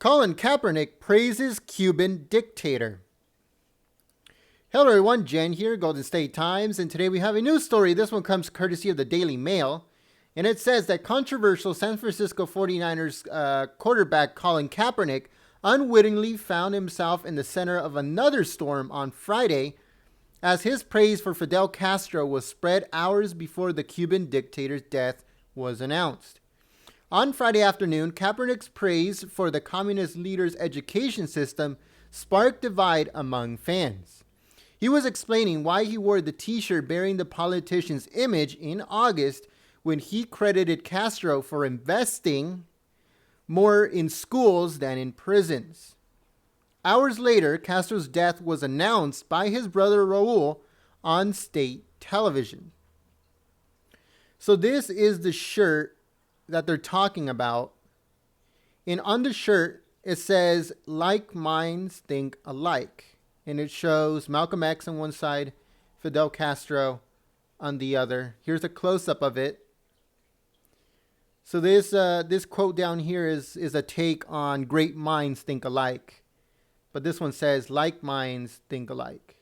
Colin Kaepernick praises Cuban dictator. Hello everyone, Jen here, Golden State Times, and today we have a news story. This one comes courtesy of the Daily Mail, and it says that controversial San Francisco 49ers quarterback Colin Kaepernick unwittingly found himself in the center of another storm on Friday as his praise for Fidel Castro was spread hours before the Cuban dictator's death was announced. On Friday afternoon, Kaepernick's praise for the communist leader's education system sparked divide among fans. He was explaining why he wore the t-shirt bearing the politician's image in August when he credited Castro for investing more in schools than in prisons. Hours later, Castro's death was announced by his brother Raul on state television. So this is the shirt that they're talking about. And on the shirt, it says, "Like minds think alike." And it shows Malcolm X on one side, Fidel Castro on the other. Here's a close-up of it. So this quote down here is a take on great minds think alike. But this one says, "Like minds think alike."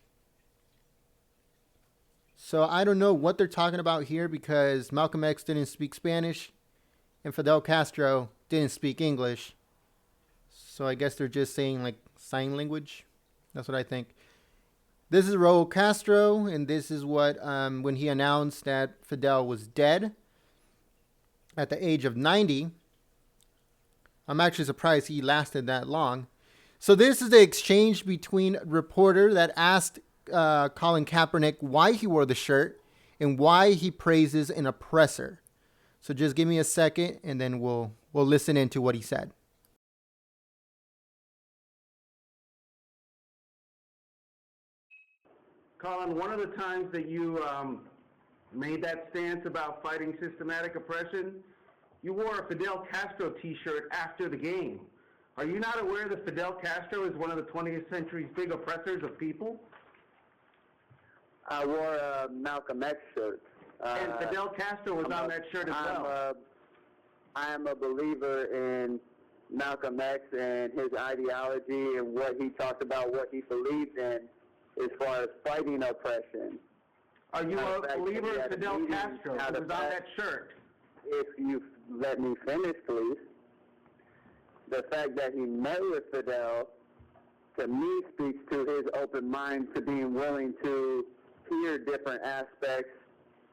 So I don't know what they're talking about here because Malcolm X didn't speak Spanish and Fidel Castro didn't speak English. So I guess they're just saying like sign language. That's what I think. This is Raul Castro, and this is what when he announced that Fidel was dead at the age of 90. I'm actually surprised he lasted that long. So this is the exchange between a reporter that asked Colin Kaepernick why he wore the shirt and why he praises an oppressor. So just give me a second, and then we'll listen into what he said. Colin, one of the times that you made that stance about fighting systematic oppression, you wore a Fidel Castro t-shirt after the game. Are you not aware that Fidel Castro is one of the 20th century's big oppressors of people? I wore a Malcolm X shirt. And Fidel Castro was on that shirt as well. I am a believer in Malcolm X and his ideology and what he talked about, what he believed in as far as fighting oppression. Are you a believer in Fidel Castro who was on that shirt? If you let me finish, please. The fact that he met with Fidel, to me, speaks to his open mind to being willing to hear different aspects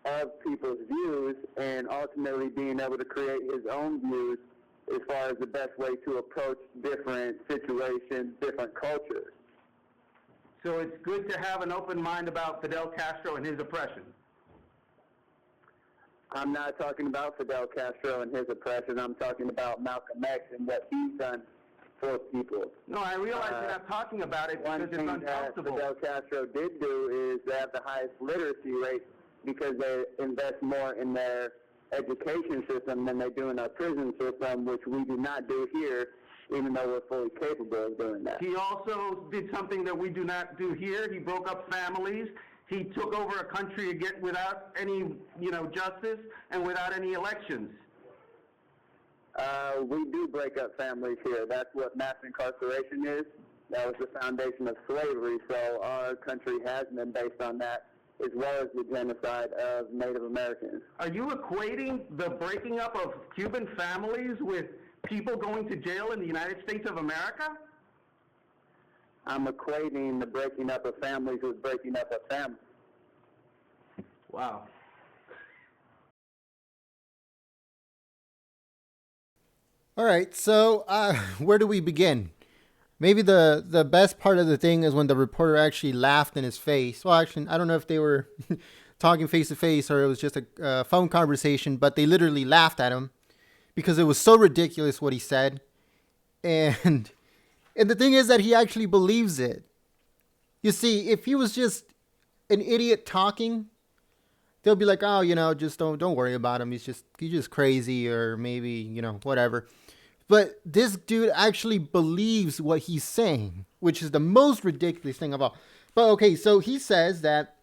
of people's views and ultimately being able to create his own views as far as the best way to approach different situations, different cultures. So it's good to have an open mind about Fidel Castro and his oppression. I'm not talking about Fidel Castro and his oppression. I'm talking about Malcolm X and what he's done for people. No, I realize you're not talking about it because it's uncomfortable. One thing that Fidel Castro did do is they have the highest literacy rate because they invest more in their education system than they do in our prison system, which we do not do here, even though we're fully capable of doing that. He also did something that we do not do here. He broke up families. He took over a country again without any, justice and without any elections. We do break up families here. That's what mass incarceration is. That was the foundation of slavery, so our country has been based on that, as well as the genocide of Native Americans. Are you equating the breaking up of Cuban families with people going to jail in the United States of America? I'm equating the breaking up of families with breaking up of families. Wow. All right, so where do we begin? Maybe the best part of the thing is when the reporter actually laughed in his face. Well, actually, I don't know if they were talking face to face or it was just a phone conversation, but they literally laughed at him because it was so ridiculous what he said. And the thing is that he actually believes it. You see, if he was just an idiot talking, they'll be like, "Oh, just don't worry about him. He's just crazy," or maybe, whatever. But this dude actually believes what he's saying, which is the most ridiculous thing of all. But okay, so he says that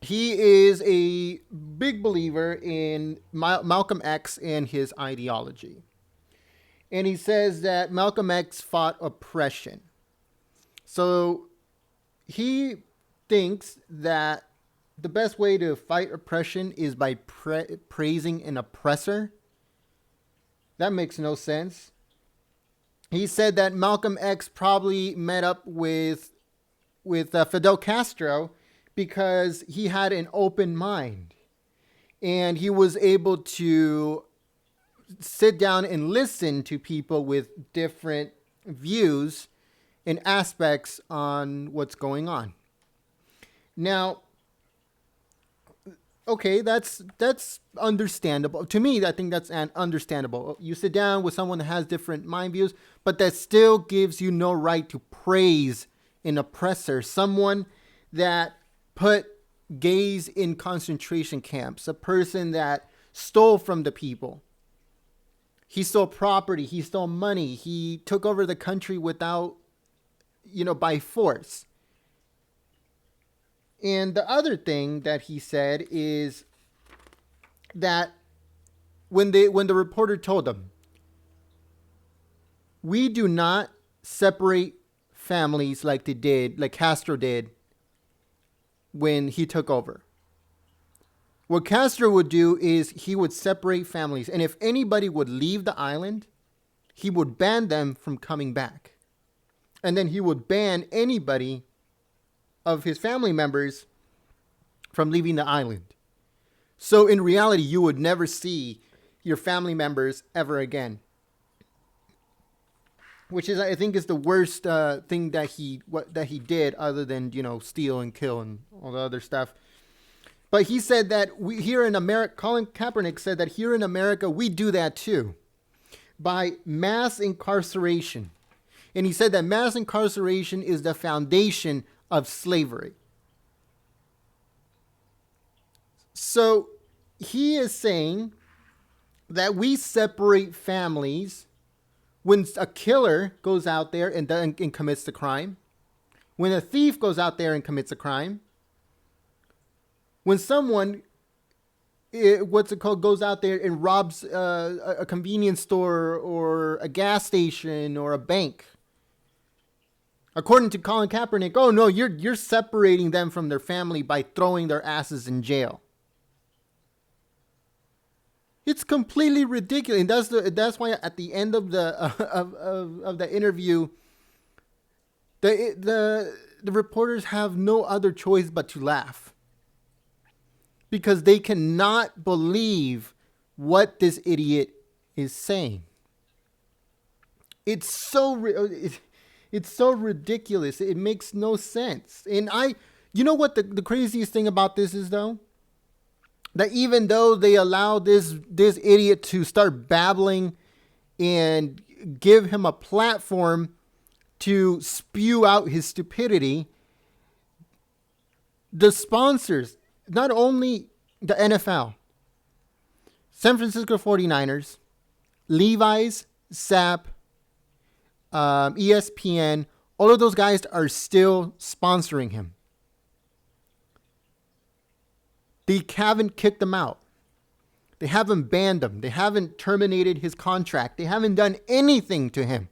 he is a big believer in Malcolm X and his ideology. And he says that Malcolm X fought oppression. So he thinks that the best way to fight oppression is by praising an oppressor. That makes no sense. He said that Malcolm X probably met up with Fidel Castro because he had an open mind. And he was able to sit down and listen to people with different views and aspects on what's going on. Now, okay, that's understandable. To me, I think that's understandable. You sit down with someone that has different mind views, but that still gives you no right to praise an oppressor, someone that put gays in concentration camps, a person that stole from the people. He stole property, he stole money, he took over the country without, by force. And the other thing that he said is that when the reporter told him, we do not separate families like Castro did when he took over. What Castro would do is he would separate families. And if anybody would leave the island, he would ban them from coming back. And then he would ban anybody of his family members from leaving the island. So in reality, you would never see your family members ever again. Which is, I think, is the worst thing that he did, other than, steal and kill and all the other stuff. But he said that here in America, Colin Kaepernick said that here in America, we do that too, by mass incarceration. And he said that mass incarceration is the foundation of slavery. So he is saying that we separate families when a killer goes out there and commits the crime, when a thief goes out there and commits a crime, when someone, goes out there and robs a convenience store or a gas station or a bank. According to Colin Kaepernick, oh no, you're separating them from their family by throwing their asses in jail. It's completely ridiculous, and that's why at the end of the of the interview, the reporters have no other choice but to laugh, because they cannot believe what this idiot is saying. It's so ridiculous. It makes no sense. And you know what the craziest thing about this is, though? That even though they allow this idiot to start babbling and give him a platform to spew out his stupidity, the sponsors, not only the NFL, San Francisco 49ers, Levi's, SAP, ESPN, all of those guys are still sponsoring him. They haven't kicked him out. They haven't banned him. They haven't terminated his contract. They haven't done anything to him.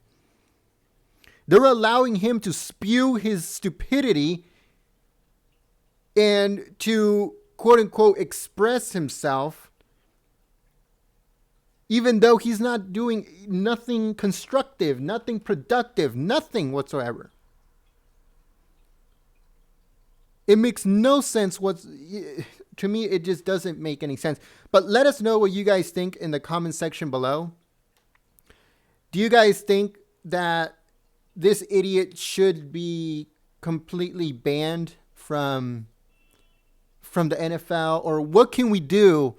They're allowing him to spew his stupidity and to, quote unquote, express himself, even though he's not doing nothing constructive, nothing productive, nothing whatsoever. It makes no sense. To me, it just doesn't make any sense. But let us know what you guys think in the comment section below. Do you guys think that this idiot should be completely banned from the NFL? Or what can we do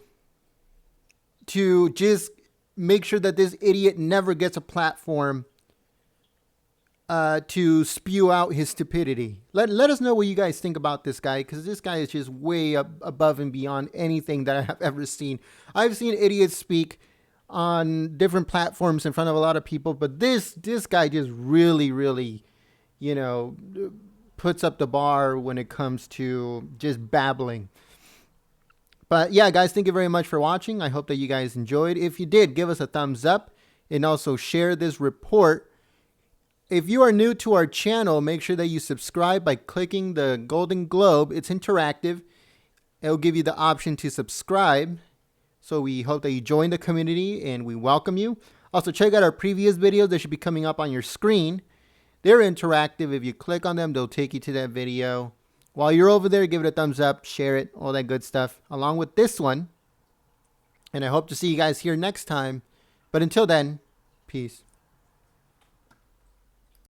to just make sure that this idiot never gets a platform to spew out his stupidity? Let us know what you guys think about this guy, because this guy is just way above and beyond anything that I have ever seen. I've seen idiots speak on different platforms in front of a lot of people, but this guy just really, really, puts up the bar when it comes to just babbling. But yeah, guys, thank you very much for watching. I hope that you guys enjoyed. If you did, give us a thumbs up. and also share this report. If you are new to our channel, make sure that you subscribe by clicking the golden globe. It's interactive. It'll give you the option to subscribe. So we hope that you join the community and we welcome you. Also, check out our previous videos. They should be coming up on your screen. They're interactive. If you click on them, they'll take you to that video. While you're over there, give it a thumbs up, share it, all that good stuff, along with this one. And I hope to see you guys here next time. But until then, peace.